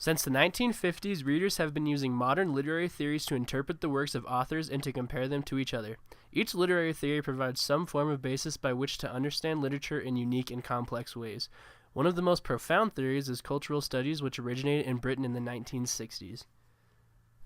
Since the 1950s, readers have been using modern literary theories to interpret the works of authors and to compare them to each other. Each literary theory provides some form of basis by which to understand literature in unique and complex ways. One of the most profound theories is cultural studies, which originated in Britain in the 1960s.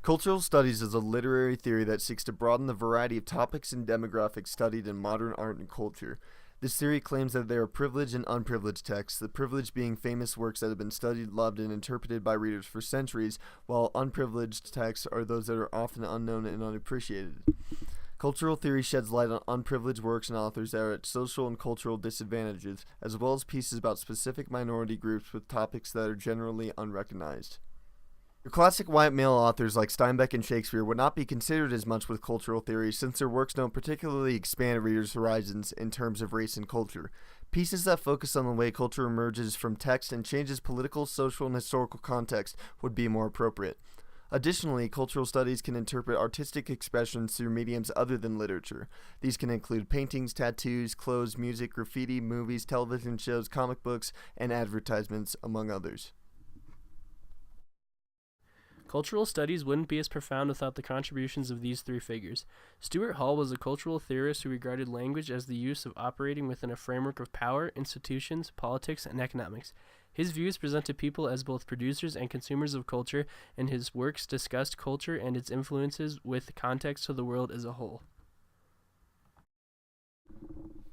Cultural studies is a literary theory that seeks to broaden the variety of topics and demographics studied in modern art and culture. This theory claims that there are privileged and unprivileged texts, the privileged being famous works that have been studied, loved, and interpreted by readers for centuries, while unprivileged texts are those that are often unknown and unappreciated. Cultural theory sheds light on unprivileged works and authors that are at social and cultural disadvantages, as well as pieces about specific minority groups with topics that are generally unrecognized. Your classic white male authors like Steinbeck and Shakespeare would not be considered as much with cultural theory since their works don't particularly expand readers' horizons in terms of race and culture. Pieces that focus on the way culture emerges from text and changes political, social, and historical context would be more appropriate. Additionally, cultural studies can interpret artistic expressions through mediums other than literature. These can include paintings, tattoos, clothes, music, graffiti, movies, television shows, comic books, and advertisements, among others. Cultural studies wouldn't be as profound without the contributions of these three figures. Stuart Hall was a cultural theorist who regarded language as the use of operating within a framework of power, institutions, politics, and economics. His views presented people as both producers and consumers of culture, and his works discussed culture and its influences with context to the world as a whole.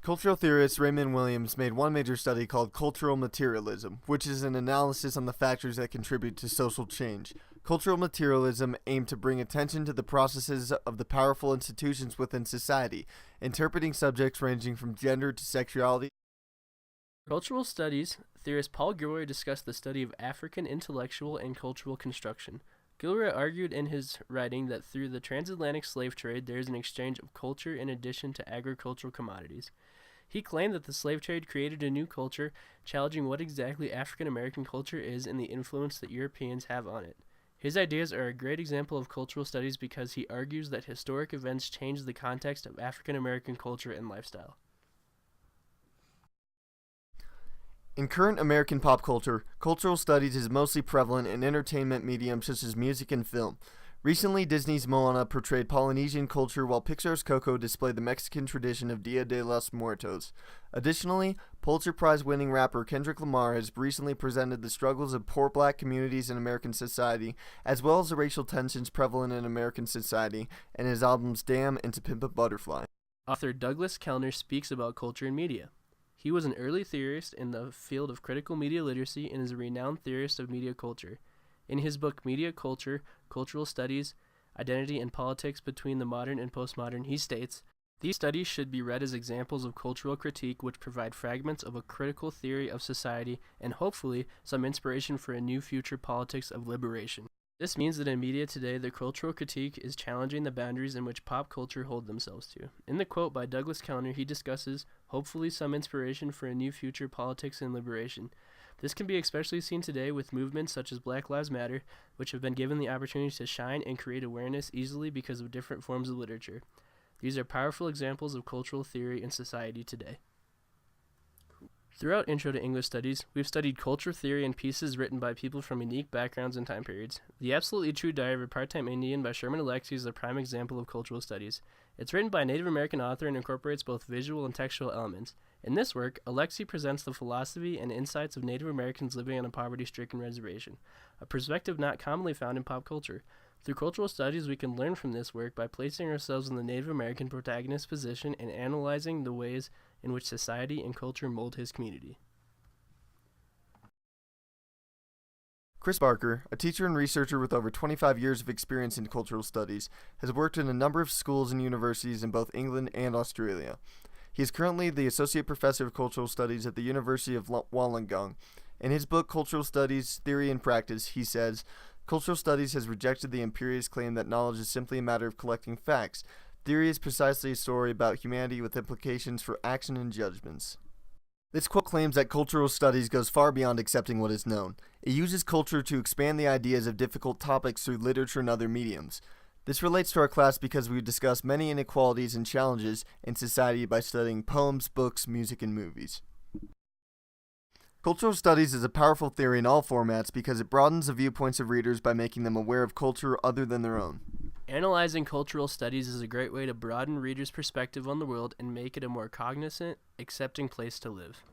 Cultural theorist Raymond Williams made one major study called cultural materialism, which is an analysis on the factors that contribute to social change. Cultural materialism aimed to bring attention to the processes of the powerful institutions within society, interpreting subjects ranging from gender to sexuality. Cultural studies theorist Paul Gilroy discussed the study of African intellectual and cultural construction. Gilroy argued in his writing that through the transatlantic slave trade there is an exchange of culture in addition to agricultural commodities. He claimed that the slave trade created a new culture, challenging what exactly African American culture is and the influence that Europeans have on it. His ideas are a great example of cultural studies because he argues that historic events change the context of African American culture and lifestyle. In current American pop culture, cultural studies is mostly prevalent in entertainment mediums such as music and film. Recently, Disney's Moana portrayed Polynesian culture while Pixar's Coco displayed the Mexican tradition of Dia de los Muertos. Additionally, Pulitzer Prize-winning rapper Kendrick Lamar has recently presented the struggles of poor black communities in American society, as well as the racial tensions prevalent in American society, in his albums Damn and To Pimp a Butterfly. Author Douglas Kellner speaks about culture and media. He was an early theorist in the field of critical media literacy and is a renowned theorist of media culture. In his book Media Culture, Cultural Studies, Identity and Politics Between the Modern and Postmodern, he states, "These studies should be read as examples of cultural critique which provide fragments of a critical theory of society and hopefully some inspiration for a new future politics of liberation." This means that in media today, the cultural critique is challenging the boundaries in which pop culture hold themselves to. In the quote by Douglas Kellner, he discusses, hopefully some inspiration for a new future politics and liberation. This can be especially seen today with movements such as Black Lives Matter, which have been given the opportunity to shine and create awareness easily because of different forms of literature. These are powerful examples of cultural theory in society today. Throughout Intro to English Studies, we've studied culture theory and pieces written by people from unique backgrounds and time periods. The Absolutely True Diary of a Part-Time Indian by Sherman Alexie is a prime example of cultural studies. It's written by a Native American author and incorporates both visual and textual elements. In this work, Alexie presents the philosophy and insights of Native Americans living on a poverty-stricken reservation, a perspective not commonly found in pop culture. Through cultural studies, we can learn from this work by placing ourselves in the Native American protagonist's position and analyzing the ways in which society and culture mold his community. Chris Barker, a teacher and researcher with over 25 years of experience in cultural studies, has worked in a number of schools and universities in both England and Australia. He is currently the Associate Professor of Cultural Studies at the University of Wollongong. In his book, Cultural Studies, Theory and Practice, he says, "Cultural studies has rejected the imperious claim that knowledge is simply a matter of collecting facts. Theory is precisely a story about humanity with implications for action and judgments." This quote claims that cultural studies goes far beyond accepting what is known. It uses culture to expand the ideas of difficult topics through literature and other mediums. This relates to our class because we discuss many inequalities and challenges in society by studying poems, books, music, and movies. Cultural studies is a powerful theory in all formats because it broadens the viewpoints of readers by making them aware of culture other than their own. Analyzing cultural studies is a great way to broaden readers' perspective on the world and make it a more cognizant, accepting place to live.